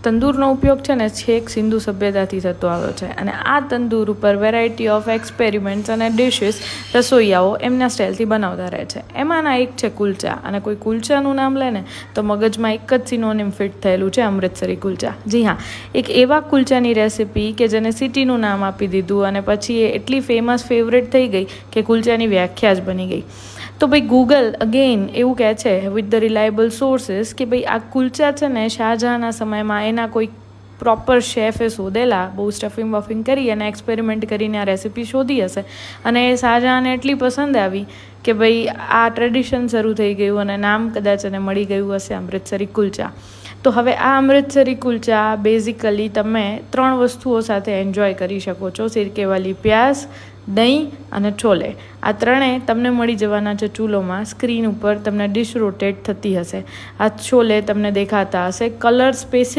તંદૂરનો ઉપયોગ છે ને છેક સિંધુ સભ્યતાથી થતો આવ્યો છે અને આ તંદૂર ઉપર વેરાયટી ઓફ એક્સપેરિમેન્ટ્સ અને ડિશિસ રસોઈયાઓ એમના સ્ટાઇલથી બનાવતા રહે છે. એમાંના એક છે કુલચા, અને કોઈ કુલચાનું નામ લે ને તો મગજમાં એક જ સિનોનિમ ફિટ થયેલું છે, અમૃતસરી કુલચા. જી હા, એક એવા કુલચાની રેસિપી કે જેને સિટીનું નામ આપી દીધું અને પછી એ એટલી ફેમસ ફેવરેટ થઈ ગઈ કે કુલચાની વ્યાખ્યા જ બની ગઈ. તો ભાઈ ગૂગલ અગેન એવું કહે છે વિથ ધ રિલાયબલ સોર્સિસ કે ભાઈ આ કુલચા છે ને શાહજહાંના સમયમાં એના કોઈ પ્રોપર શેફે શોધેલા, બહુ સ્ટફિંગ વફિંગ કરી અને એક્સપેરિમેન્ટ કરીને આ રેસીપી શોધી હશે અને એ શાહજહાંને એટલી પસંદ આવી કે ભાઈ આ ટ્રેડિશન શરૂ થઈ ગયું અને નામ કદાચ એને મળી ગયું હશે અમૃતસરી કુલચા. તો હવે આ અમૃતસરી કુલચા બેઝિકલી તમે 3 વસ્તુઓ સાથે એન્જોય કરી શકો છો: સિરકેવાલી પ્યાઝ, દહીં અને છોલે. આ ત્રણેય તમને મળી જવાના છે ચૂલોમાં. સ્ક્રીન ઉપર તમને ડિશ રોટેટ થતી હશે. આ છોલે તમને દેખાતા હશે. Colour specific